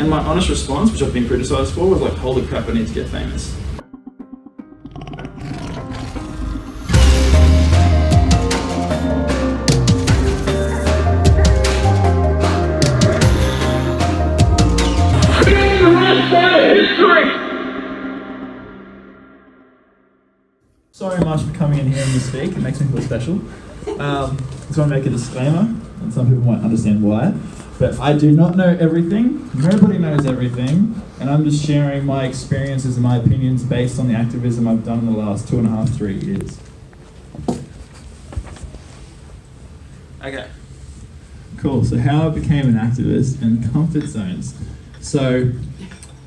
And my honest response, which I've been criticised for, was like, holy crap, I need to get famous. Sorry Marsh for coming in here and speak, it makes me feel special. Just want to make a disclaimer, and some people won't understand why, but I do not know everything, nobody knows everything, and I'm just sharing my experiences and my opinions based on the activism I've done in the last 2.5, 3 years. Okay. Cool, so how I became an activist and comfort zones. So,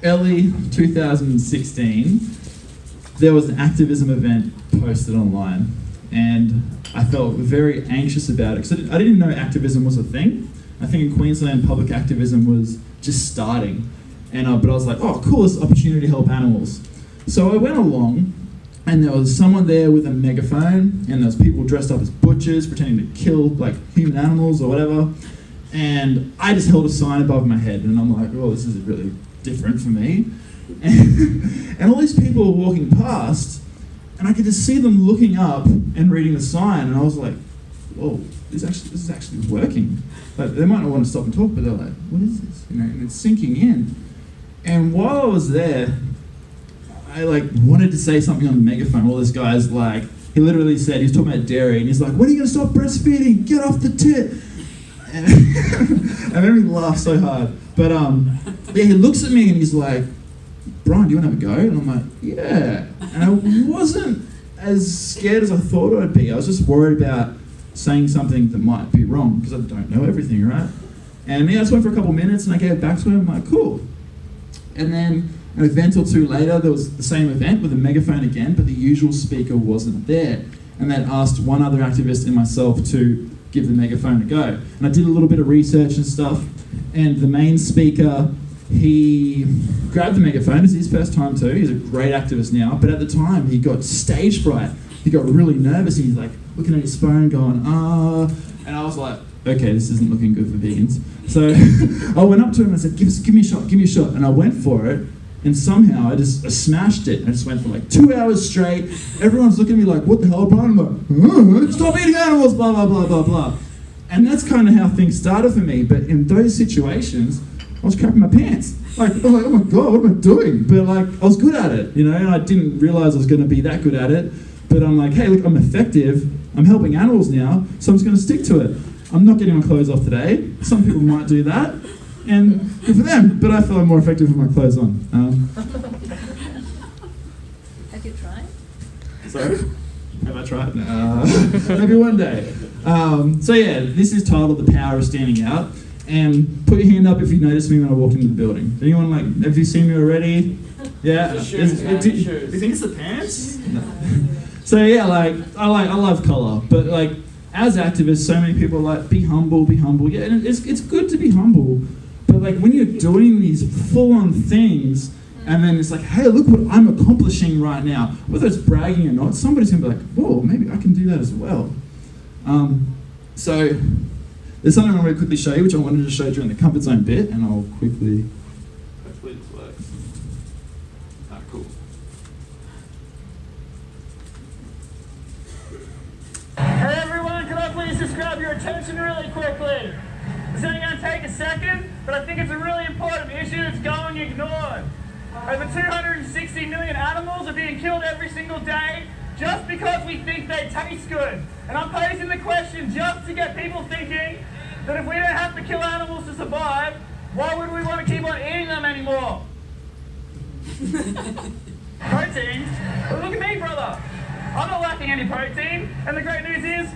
early 2016, there was an activism event posted online, and I felt very anxious about it because I didn't know activism was a thing. I think in Queensland, public activism was just starting, and but I was like, oh cool, this opportunity to help animals. So I went along, and there was someone there with a megaphone, and there was people dressed up as butchers pretending to kill like human animals or whatever, and I just held a sign above my head, and I'm like, oh, this is really different for me. And all these people were walking past, and I could just see them looking up and reading the sign, and I was like, whoa, this is actually working. Like, they might not want to stop and talk, but they're like, what is this? You know, and it's sinking in. And while I was there, I like wanted to say something on the megaphone. All this guy's like, he literally said, he was talking about dairy, and he's like, when are you gonna stop breastfeeding? Get off the tit. And it made me laugh so hard. But yeah, he looks at me and he's like, Brian, do you want to have a go? And I'm like, yeah. And I wasn't as scared as I thought I'd be. I was just worried about saying something that might be wrong because I don't know everything, right? And yeah, I just went for a couple minutes and I gave it back to him. I'm like, cool. And then an event or two later, there was the same event with a megaphone again, but the usual speaker wasn't there. And they'd asked one other activist and myself to give the megaphone a go. And I did a little bit of research and stuff, and the main speaker, he grabbed the megaphone. It's his first time too. He's a great activist now, but at the time he got stage fright. He got really nervous. He's like looking at his phone going, and I was like, okay, this isn't looking good for vegans. So I went up to him and I said, give me a shot. And I went for it, and somehow I smashed it. I just went for like 2 hours straight. Everyone's looking at me like, what the hell, Brian? I'm like, stop eating animals, blah, blah, blah, blah, blah. And that's kind of how things started for me. But in those situations, I was crapping my pants. Like, I was like, oh my God, what am I doing? But like, I was good at it, you know, and I didn't realize I was going to be that good at it. But I'm like, hey, look, I'm effective. I'm helping animals now, so I'm just going to stick to it. I'm not getting my clothes off today. Some people might do that, and good for them. But I feel I'm more effective with my clothes on. Have you tried? Sorry? Have I tried? Maybe one day. So yeah, this is titled The Power of Standing Out. And put your hand up if you noticed me when I walked into the building. Anyone like, have you seen me already? Yeah? The shoes, do you think it's the pants? No. So yeah, like, I love colour, but like, as activists, so many people are like, be humble. Yeah, and it's good to be humble, but like, when you're doing these full-on things, and then it's like, hey, look what I'm accomplishing right now, whether it's bragging or not, somebody's gonna be like, whoa, maybe I can do that as well. So, there's something I want to quickly show you, which I wanted to show during the comfort zone bit, and I'll quickly, hopefully this works. Cool. Hey everyone, can I please just grab your attention really quickly? This ain't going to take a second, but I think it's a really important issue that's going ignored. Over 260 million animals are being killed every single day just because we think they taste good. And I'm posing the question just to get people thinking that if we don't have to kill animals to survive, why would we want to keep on eating them anymore? Protein? Well, look at me, brother. I'm not lacking any protein, and the great news is,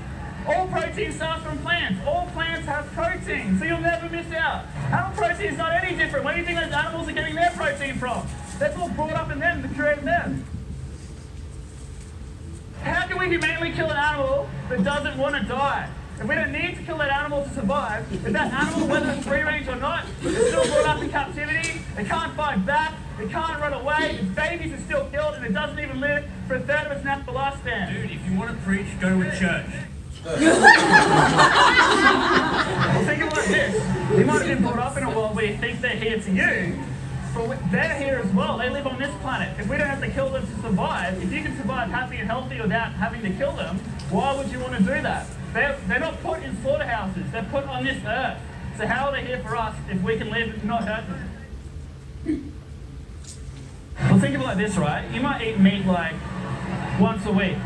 all protein starts from plants. All plants have protein, so you'll never miss out. Animal protein is not any different. Where do you think those animals are getting their protein from? That's all brought up in them, that created them. How can we humanely kill an animal that doesn't want to die? If we don't need to kill that animal to survive, if that animal, whether it's free range or not, is still brought up in captivity, it can't fight back, it can't run away, its babies are still killed, and it doesn't even live for a third of its natural lifespan. Dude, if you want to preach, go to a church. Well, think of it like this. You might have been brought up in a world where you think they're here to you, but they're here as well. They live on this planet. If we don't have to kill them to survive, if you can survive happy and healthy without having to kill them, why would you want to do that? They're not put in slaughterhouses. They're put on this earth. So how are they here for us if we can live and not hurt them? Well, think of it like this, right? You might eat meat like once a week,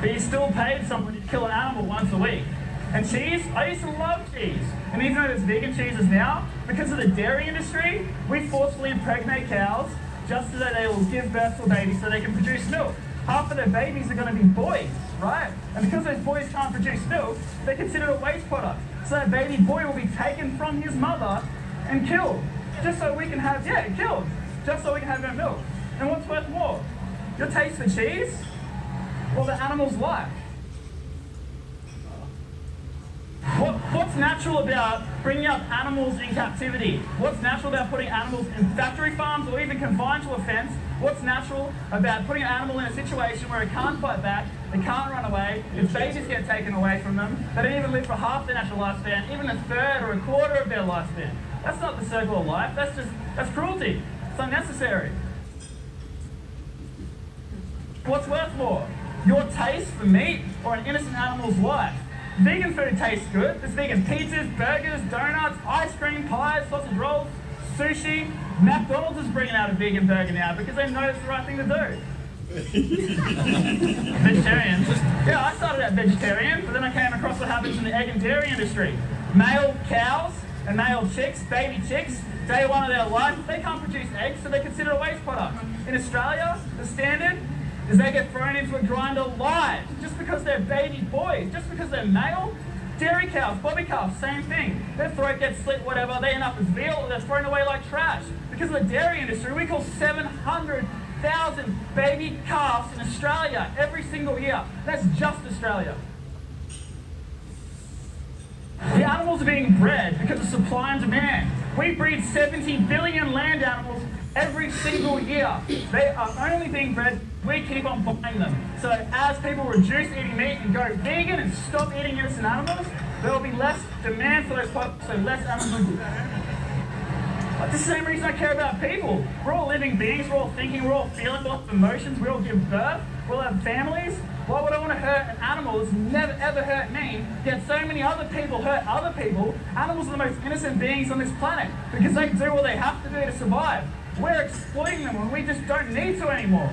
but you still paid someone to kill an animal once a week. And cheese, I used to love cheese. And even though there's vegan cheeses now, because of the dairy industry, we forcefully impregnate cows just so that they will give birth to a baby so they can produce milk. Half of their babies are going to be boys, right? And because those boys can't produce milk, they're considered a waste product. So that baby boy will be taken from his mother and killed, just so we can have, killed, just so we can have their milk. And what's worth more? Your taste for cheese or the animal's life? What's natural about bringing up animals in captivity? What's natural about putting animals in factory farms or even confined to a fence? What's natural about putting an animal in a situation where it can't fight back, it can't run away, its babies get taken away from them, they don't even live for half their natural lifespan, even a third or a quarter of their lifespan? That's not the circle of life, that's cruelty. It's unnecessary. What's worth more? Your taste for meat or an innocent animal's life? Vegan food tastes good. There's vegan pizzas, burgers, donuts, ice cream, pies, sausage rolls, sushi. McDonald's is bringing out a vegan burger now because they know it's the right thing to do. Vegetarian. Yeah, I started out vegetarian, but then I came across what happens in the egg and dairy industry. Male cows and male chicks, baby chicks, day one of their life, they can't produce eggs, so they're considered a waste product. In Australia, the standard is they get thrown into a grinder live just because they're baby boys, just because they're male. Dairy cows, bobby calves, same thing. Their throat gets slit, whatever, they end up as veal or they're thrown away like trash. Because of the dairy industry, we kill 700,000 baby calves in Australia every single year. That's just Australia. The animals are being bred because of supply and demand. We breed 70 billion land animals every single year. They are only being bred, we keep on buying them. So as people reduce eating meat and go vegan and stop eating innocent animals, there will be less demand for those products, so less animals. It's the same reason I care about people. We're all living beings, we're all thinking, we're all feeling, we all have emotions, we all give birth, we all have families. Why would I want to hurt an animal that's never ever hurt me, yet so many other people hurt other people? Animals are the most innocent beings on this planet because they do what they have to do to survive. We're exploiting them when we just don't need to anymore.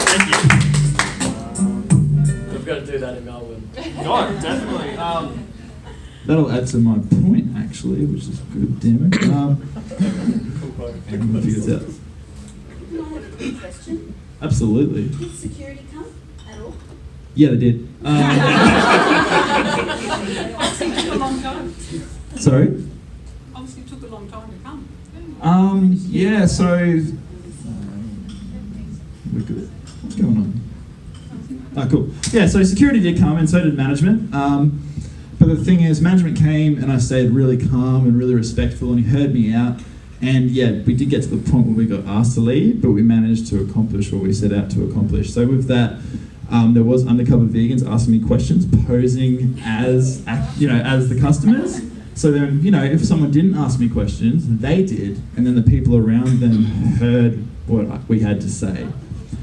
Thank you. We've got to do that in Melbourne. Oh, definitely. That'll add to my point, actually, which is good, damn it. Everyone figures out. Can I have a quick question? Absolutely. Did security come at all? Yeah, they did. Obviously it took a long time. Sorry? Obviously it took a long time to come. Yeah, so... we're good. What's going on? Oh, cool. Yeah, so security did come and so did management. But the thing is, management came and I stayed really calm and really respectful and he heard me out. And yeah, we did get to the point where we got asked to leave, but we managed to accomplish what we set out to accomplish. So with that, there was undercover vegans asking me questions, posing as the customers. So then, if someone didn't ask me questions, they did, and then the people around them heard what we had to say.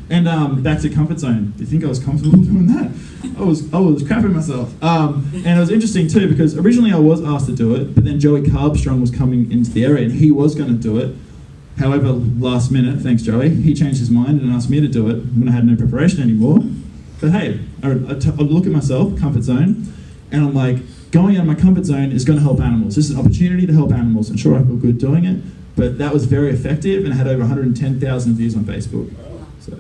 And back to comfort zone. Do you think I was comfortable doing that? I was crapping myself. And it was interesting too because originally I was asked to do it, but then Joey Carbstrong was coming into the area and he was going to do it. However, last minute, thanks Joey, he changed his mind and asked me to do it when I had no preparation anymore. But hey, I look at myself, comfort zone, and I'm like, going out of my comfort zone is going to help animals. This is an opportunity to help animals, and sure I feel good doing it, but that was very effective and had over 110,000 views on Facebook. So.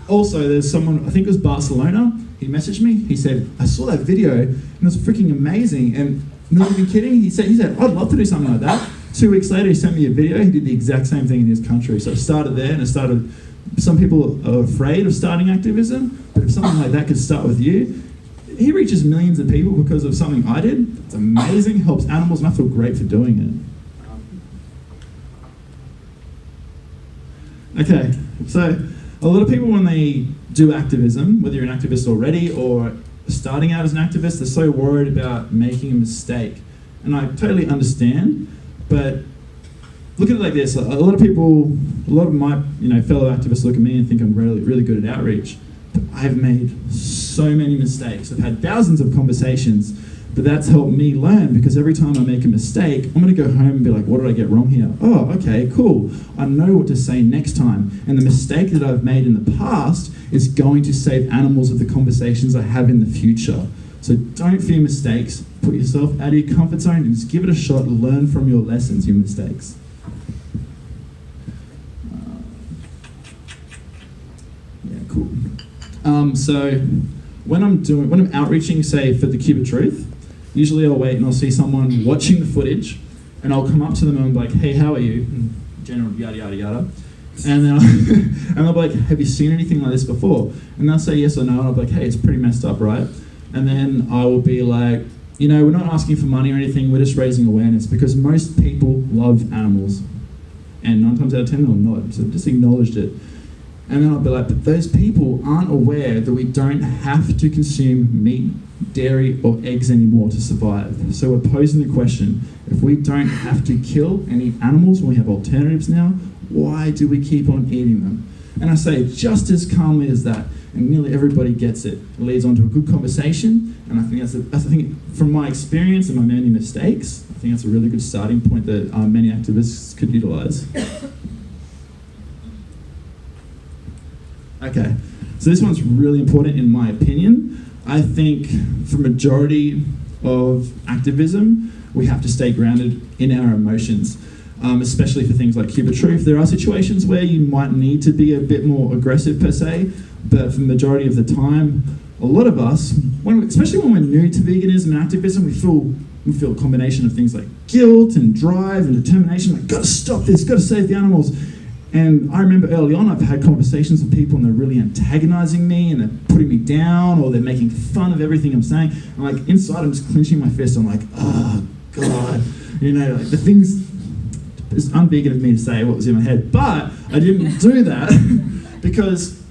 Also, there's someone, I think it was Barcelona, he messaged me, he said, I saw that video and it was freaking amazing, and not even kidding, he said, I'd love to do something like that. 2 weeks later, he sent me a video, he did the exact same thing in his country. So I started there, and some people are afraid of starting activism, but if something like that could start with you, he reaches millions of people because of something I did. It's amazing, helps animals, and I feel great for doing it. Okay, so a lot of people when they do activism, whether you're an activist already or starting out as an activist, they're so worried about making a mistake. And I totally understand, but look at it like this. A lot of my fellow activists look at me and think I'm really, really good at outreach. But I've made so many mistakes. I've had thousands of conversations, but that's helped me learn, because every time I make a mistake, I'm going to go home and be like, what did I get wrong here? Oh, okay, cool. I know what to say next time. And the mistake that I've made in the past is going to save animals of the conversations I have in the future. So don't fear mistakes. Put yourself out of your comfort zone and just give it a shot. Learn from your lessons, your mistakes. Yeah, cool. So when I'm outreaching, say for the Cube of Truth, usually I'll wait and I'll see someone watching the footage, and I'll come up to them and I'm like, hey, how are you? And general yada yada yada. And then I'll be like, have you seen anything like this before? And they'll say yes or no, and I'll be like, hey, it's pretty messed up, right? And then I will be like, we're not asking for money or anything, we're just raising awareness, because most people love animals. And 9 times out of 10 they'll nod, so just acknowledged it. And then I'll be like, but those people aren't aware that we don't have to consume meat, dairy, or eggs anymore to survive. So we're posing the question, if we don't have to kill and eat animals when we have alternatives now, why do we keep on eating them? And I say it just as calmly as that, and nearly everybody gets it. It leads on to a good conversation, and I think that's from my experience and my many mistakes, I think that's a really good starting point that many activists could utilize. Okay, so this one's really important in my opinion. I think for majority of activism, we have to stay grounded in our emotions, especially for things like Cube of Truth. There are situations where you might need to be a bit more aggressive per se, but for the majority of the time, a lot of us, especially when we're new to veganism and activism, we feel a combination of things like guilt and drive and determination, like, gotta stop this, gotta save the animals. And I remember early on, I've had conversations with people and they're really antagonizing me and they're putting me down, or they're making fun of everything I'm saying. And like inside, I'm just clenching my fist. I'm like, oh God, like the things, it's un-vegan of me to say what was in my head, but I didn't do that because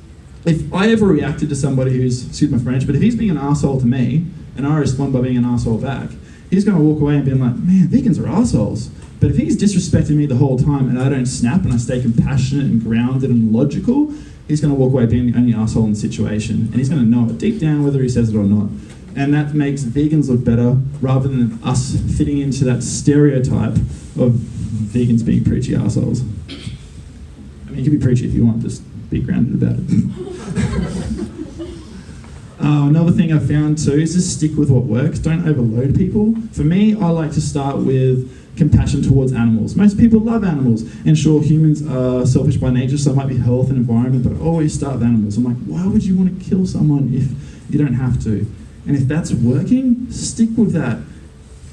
if I ever reacted to somebody who's, excuse my French, but if he's being an asshole to me and I respond by being an asshole back, he's gonna walk away and be like, man, vegans are assholes. But if he's disrespecting me the whole time and I don't snap and I stay compassionate and grounded and logical, he's going to walk away being the only asshole in the situation. And he's going to know it deep down whether he says it or not. And that makes vegans look better rather than us fitting into that stereotype of vegans being preachy assholes. I mean, you can be preachy if you want, just be grounded about it. Another thing I've found too is just stick with what works. Don't overload people. For me, I like to start with compassion towards animals. Most people love animals, and sure, humans are selfish by nature, so it might be health and environment, but I always start with animals. I'm like, why would you want to kill someone if you don't have to? And if that's working, stick with that.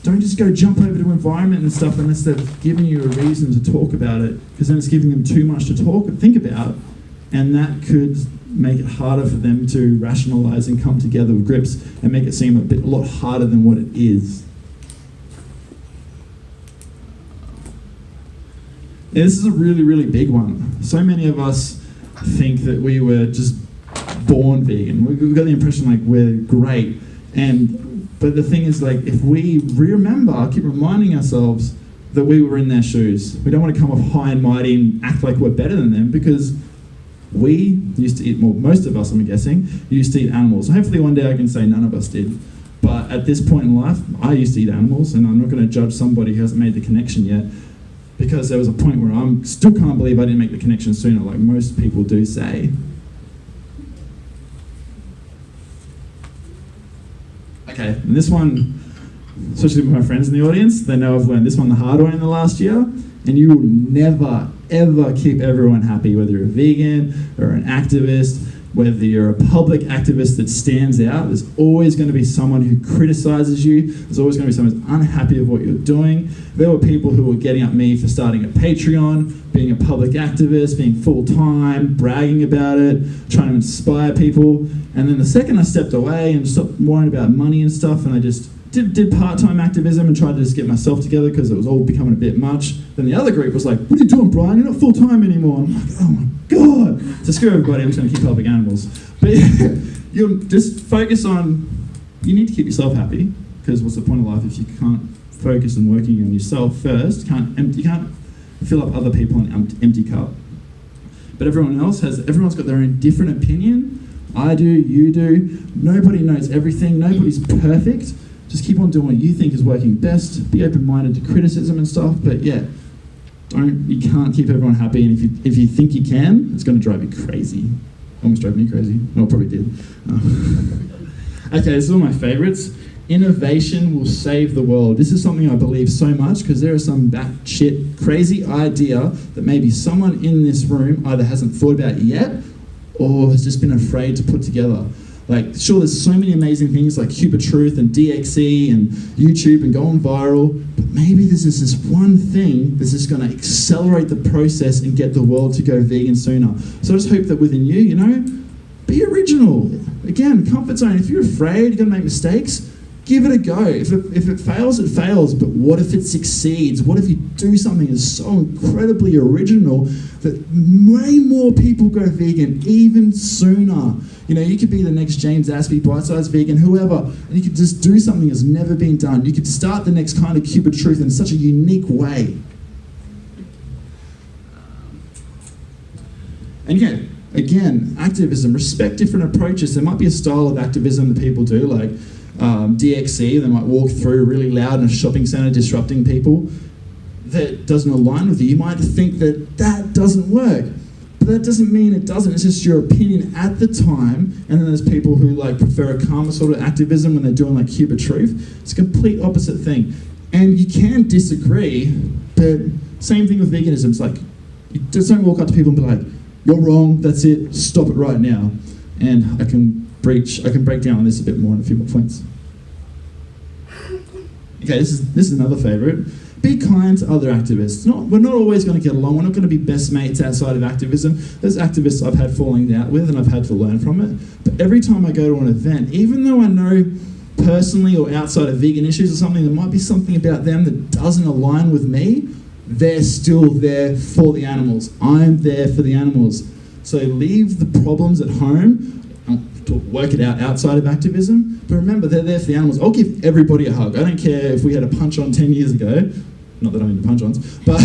Don't just go jump over to environment and stuff unless they've given you a reason to talk about it, because then it's giving them too much to think about, and that could make it harder for them to rationalize and come together with grips and make it seem a lot harder than what it is. Yeah, this is a really, really big one. So many of us think that we were just born vegan. We've got the impression like we're great. But the thing is, like, if we remember, keep reminding ourselves that we were in their shoes. We don't want to come off high and mighty and act like we're better than them, because we used to eat more. Most of us, I'm guessing, used to eat animals. Hopefully one day I can say none of us did. But at this point in life, I used to eat animals, and I'm not going to judge somebody who hasn't made the connection yet, because there was a point where I still can't believe I didn't make the connection sooner, like most people do say. Okay, and this one, especially with my friends in the audience, they know I've learned this one the hard way in the last year, and you will never, ever keep everyone happy, whether you're a vegan or an activist, whether you're a public activist that stands out. There's always going to be someone who criticizes you. There's always going to be someone who's unhappy of what you're doing. There were people who were getting at me for starting a Patreon, being a public activist, being full-time, bragging about it, trying to inspire people. And then the second I stepped away and stopped worrying about money and stuff, and I just did part-time activism and tried to just get myself together because it was all becoming a bit much. Then the other group was like, what are you doing, Brian? You're not full-time anymore. I'm like, oh my God. So screw everybody, I'm just going to keep helping animals. But you'll just focus on, you need to keep yourself happy, because what's the point of life if you can't focus on working on yourself first? You can't fill up other people in an empty cup. But everyone's got their own different opinion. I do, you do. Nobody knows everything. Nobody's perfect. Just keep on doing what you think is working best. Be open-minded to criticism and stuff. But yeah, you can't keep everyone happy. And if you think you can, it's going to drive you crazy. Almost drove me crazy. Well, it probably did. Okay, this is one of my favorites. Innovation will save the world. This is something I believe so much because there is some batshit crazy idea that maybe someone in this room either hasn't thought about yet or has just been afraid to put together. Like, sure, there's so many amazing things like Cube of Truth and DXE and YouTube and going viral, but maybe this is this one thing that's just going to accelerate the process and get the world to go vegan sooner. So I just hope that within you, be original. Again, comfort zone. If you're afraid, you're going to make mistakes, give it a go. If it fails, it fails. But what if it succeeds? What if you do something that's so incredibly original that way more people go vegan even sooner? You could be the next James Aspey, bite-sized vegan, whoever, and you could just do something that's never been done. You could start the next kind of Cube of Truth in such a unique way. And yeah, again, activism, respect different approaches. There might be a style of activism that people do, like DXE, they might walk through really loud in a shopping centre disrupting people. That doesn't align with you. You might think that doesn't work. But that doesn't mean it doesn't. It's just your opinion at the time. And then there's people who prefer a calmer sort of activism when they're doing Cube of Truth. It's a complete opposite thing. And you can disagree, but same thing with veganism. It's like, you just don't walk up to people and be like, you're wrong, that's it, stop it right now. And I can break down on this a bit more in a few more points. Okay, this is another favourite. Be kind to other activists. We're not always going to get along. We're not going to be best mates outside of activism. There's activists I've had falling out with and I've had to learn from it. But every time I go to an event, even though I know personally or outside of vegan issues or something, there might be something about them that doesn't align with me, they're still there for the animals. I'm there for the animals. So leave the problems at home, to work it out outside of activism, but remember, they're there for the animals. I'll give everybody a hug. I don't care if we had a punch-on 10 years ago, not that I'm into punch-ons, but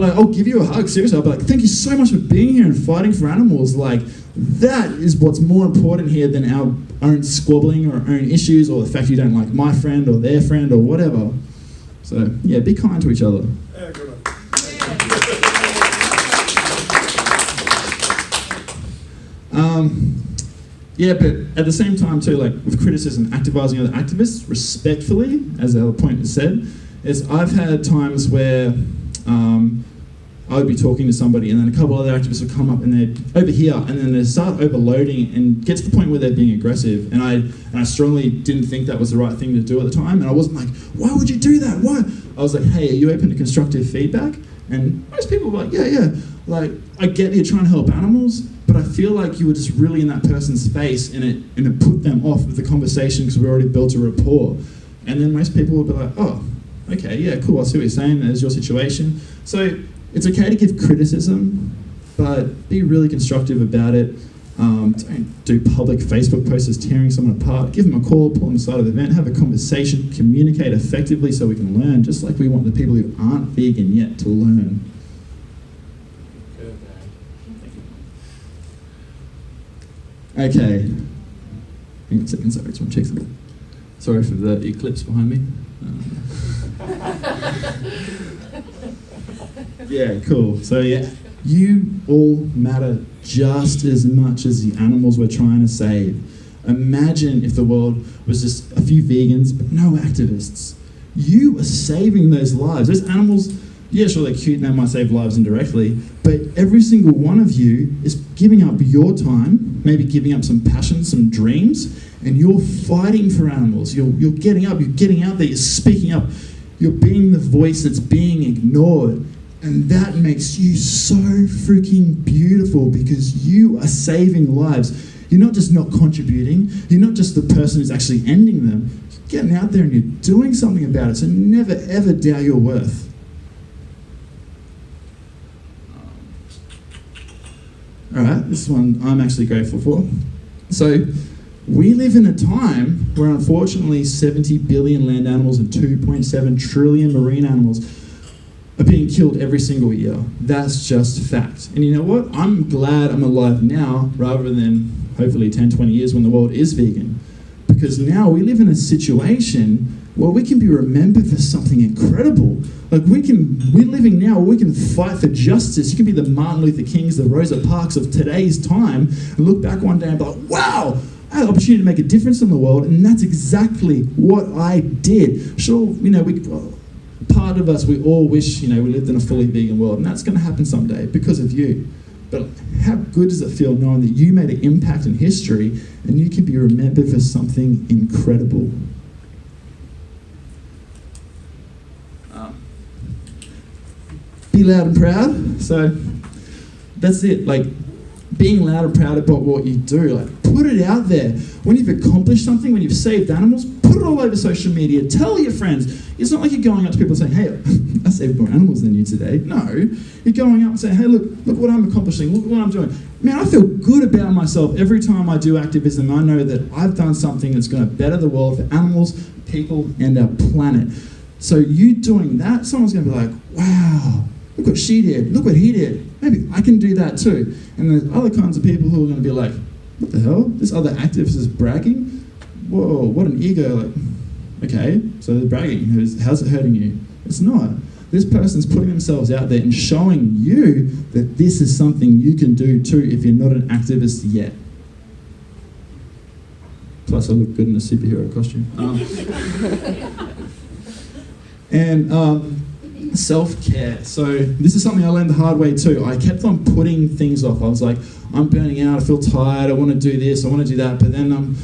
I'll give you a hug, seriously. I'll be like, thank you so much for being here and fighting for animals. That is what's more important here than our own squabbling or our own issues or the fact you don't like my friend or their friend or whatever. So, yeah, be kind to each other. Yeah, good one. Yeah, but at the same time too, with criticism, activising other activists respectfully, as the other point has said, is I've had times where I would be talking to somebody and then a couple other activists would come up and they're over here and then they start overloading and get to the point where they're being aggressive. And I strongly didn't think that was the right thing to do at the time. And I wasn't like, why would you do that? Why? I was like, hey, are you open to constructive feedback? And most people were like, yeah. I get you're trying to help animals, but I feel like you were just really in that person's face and it put them off with the conversation because we already built a rapport. And then most people would be like, oh, okay, yeah, cool, I see what you're saying, there's your situation. So it's okay to give criticism, but be really constructive about it. Don't do public Facebook posts as tearing someone apart. Give them a call, pull them aside of the event, have a conversation, communicate effectively so we can learn, just like we want the people who aren't vegan yet to learn. Okay. Hang on a second, sorry, I just want to check something. Sorry for the eclipse behind me. Yeah, cool. So yeah, you all matter just as much as the animals we're trying to save. Imagine if the world was just a few vegans, but no activists. You are saving those lives. Those animals, yeah, sure, they're cute and they might save lives indirectly, but every single one of you is giving up your time, maybe giving up some passion, some dreams, and you're fighting for animals. You're getting up, you're getting out there, you're speaking up, you're being the voice that's being ignored. And that makes you so freaking beautiful because you are saving lives. You're not just not contributing, you're not just the person who's actually ending them, getting out there and you're doing something about it. So never ever doubt your worth. All right, this one I'm actually grateful for. So we live in a time where unfortunately 70 billion land animals and 2.7 trillion marine animals are being killed every single year. That's just fact. And you know what? I'm glad I'm alive now rather than hopefully 10, 20 years when the world is vegan. Because now we live in a situation where we can be remembered for something incredible. Like we're living now where we can fight for justice. You can be the Martin Luther Kings, the Rosa Parks of today's time and look back one day and be like, wow, I had the opportunity to make a difference in the world, and that's exactly what I did. Sure, part of us, we all wish, we lived in a fully vegan world, and that's going to happen someday because of you. But how good does it feel knowing that you made an impact in history and you can be remembered for something incredible? Be loud and proud. So that's it. Like, being loud and proud about what you do. Like, put it out there. When you've accomplished something, when you've saved animals, put it all over social media. Tell your friends. It's not like you're going up to people saying, hey, I saved more animals than you today. No. You're going up and saying, hey, look what I'm accomplishing. Look what I'm doing. Man, I feel good about myself every time I do activism. I know that I've done something that's going to better the world for animals, people, and our planet. So you doing that, someone's going to be like, wow, look what she did. Look what he did. Maybe I can do that too. And there's other kinds of people who are going to be like, what the hell? This other activist is bragging? Whoa, what an ego. Like, okay, so they're bragging. How's it hurting you? It's not. This person's putting themselves out there and showing you that this is something you can do too if you're not an activist yet. Plus, I look good in a superhero costume. Self-care. So this is something I learned the hard way too. I kept on putting things off. I was like, I'm burning out, I feel tired, I want to do this, I want to do that, but then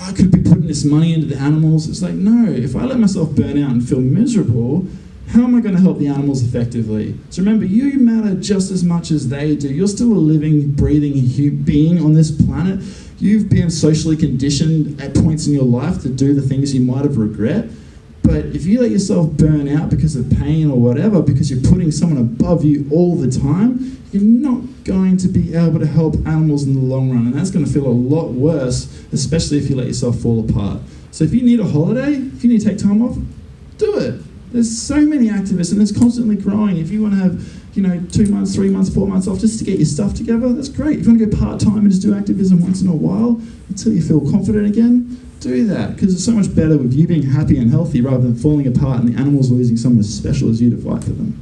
I could be putting this money into the animals. It's like, no, if I let myself burn out and feel miserable, how am I going to help the animals effectively? So remember, you matter just as much as they do. You're still a living, breathing being on this planet. You've been socially conditioned at points in your life to do the things you might have regret. But if you let yourself burn out because of pain or whatever, because you're putting someone above you all the time, you're not going to be able to help animals in the long run. And that's going to feel a lot worse, especially if you let yourself fall apart. So if you need a holiday, if you need to take time off, do it. There's so many activists and it's constantly growing. If you want to have 2 months, 3 months, 4 months off just to get your stuff together, that's great. If you want to go part-time and just do activism once in a while until you feel confident again, do that, because it's so much better with you being happy and healthy rather than falling apart and the animals losing someone as special as you to fight for them.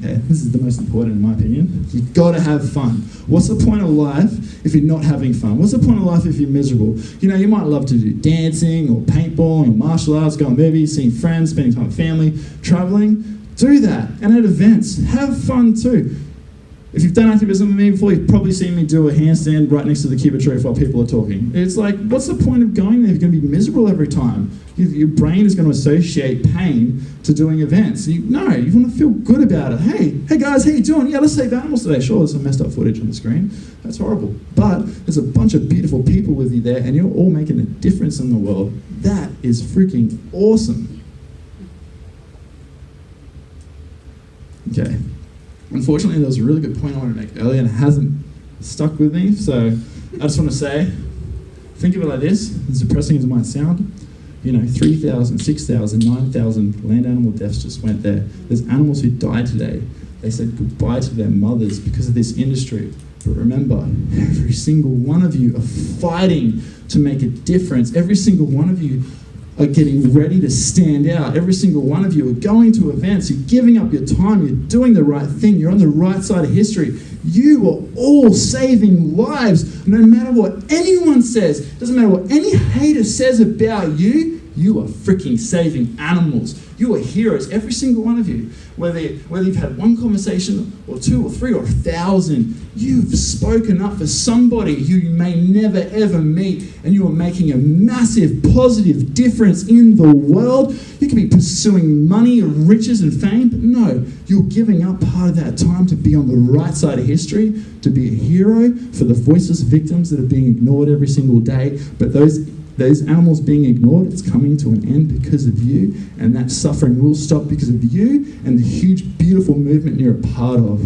Yeah, this is the most important in my opinion. You've got to have fun. What's the point of life if you're not having fun? What's the point of life if you're miserable? You might love to do dancing or paintball or martial arts, go on movies, seeing friends, spending time with family, traveling. Do that. And at events, have fun too. If you've done activism with me before, you've probably seen me do a handstand right next to the Cuba truth while people are talking. It's like, what's the point of going there if you're going to be miserable every time? Your brain is going to associate pain to doing events. You want to feel good about it. Hey guys, how you doing? Yeah, let's save animals today. Sure, there's some messed up footage on the screen. That's horrible. But there's a bunch of beautiful people with you there and you're all making a difference in the world. That is freaking awesome. Okay. Unfortunately, there was a really good point I wanted to make earlier and it hasn't stuck with me, so I just want to say, think of it like this, as depressing as it might sound, 3,000, 6,000, 9,000 land animal deaths just went there. There's animals who died today. They said goodbye to their mothers because of this industry. But remember, every single one of you are fighting to make a difference. Every single one of you are getting ready to stand out. Every single one of you are going to events, you're giving up your time, you're doing the right thing, you're on the right side of history. You are all saving lives, no matter what anyone says. Doesn't matter what any hater says about you, you are freaking saving animals. You are heroes, every single one of you. Whether you've had one conversation or 2 or 3 or 1,000, you've spoken up for somebody who you may never ever meet, and you are making a massive positive difference in the world. You could be pursuing money and riches and fame, but no, you're giving up part of that time to be on the right side of history, to be a hero for the voiceless victims that are being ignored every single day, but those those animals being ignored, it's coming to an end because of you, and that suffering will stop because of you and the huge, beautiful movement you're a part of.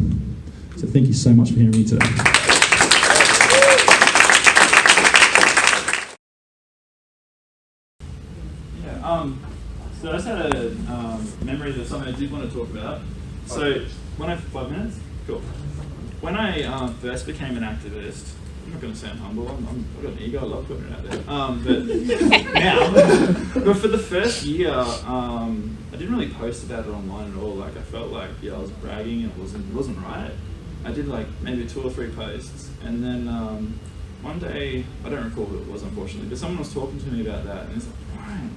So thank you so much for hearing me today. So I just had a memory of something I did want to talk about. So when I 5 minutes, cool. When I first became an activist, I'm not going to sound humble. I've got an ego. I love putting it out there. But now, but for the first year, I didn't really post about it online at all. Like I felt like I was bragging and it wasn't right. I did like maybe 2 or 3 posts, and then one day I don't recall who it was unfortunately, but someone was talking to me about that, and it's like, Brian,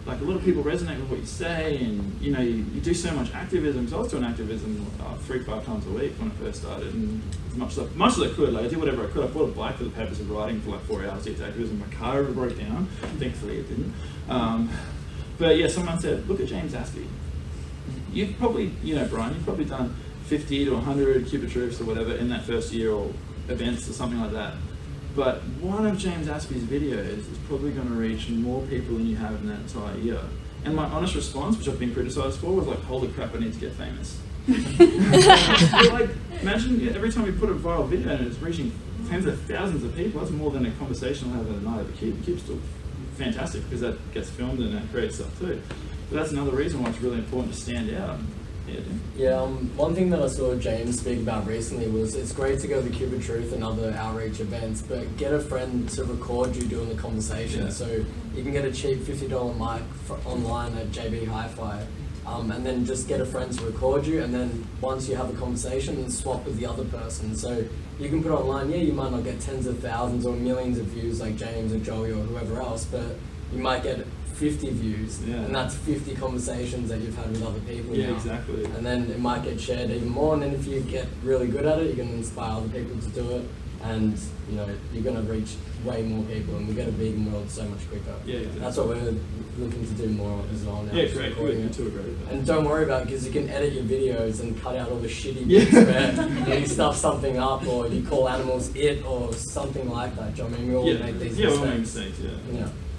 like a lot of people resonate with what you say, and you know you do so much activism. So I was doing activism 3-5 times a week when I first started, and as much as I could. Like I did whatever I could. I bought a bike for the purpose of riding for like 4 hours to get to activism. My car broke down. Thankfully it didn't. But yeah, someone said, look at James Aspey. You've probably, Brian, you've probably done 50 to 100 Cupid Truths or whatever in that first year, or events or something like that. But one of James Aspey's videos is probably going to reach more people than you have in that entire year. And my honest response, which I've been criticised for, was like, holy crap, I need to get famous. Like, imagine every time you put a viral video and it's reaching tens of thousands of people, that's more than a conversation I'll have at a night at the Cube. The Cube's still fantastic because that gets filmed and that creates stuff too. But that's another reason why it's really important to stand out. Yeah, one thing that I saw James speak about recently was it's great to go to the Cupid Truth and other outreach events, but get a friend to record you doing the conversation. Yeah. So you can get a cheap $50 mic online at JB Hi-Fi, and then just get a friend to record you, and then once you have a conversation, then swap with the other person. So you can put online, yeah, you might not get tens of thousands or millions of views like James or Joey or whoever else, but you might get 50 views, and that's 50 conversations that you've had with other people. Yeah, now. exactly. And then it might get shared even more, and then if you get really good at it, you can inspire other people to do it, and you're going to reach way more people, and we get a vegan world so much quicker. Yeah, exactly. That's what we're looking to do more of as well now. Yeah, great. You two are great. And don't worry about it, because you can edit your videos and cut out all the shitty bits where you stuff something up, or you call animals it, or something like that. Do you know what I mean? We all make these mistakes. We all make mistakes, yeah.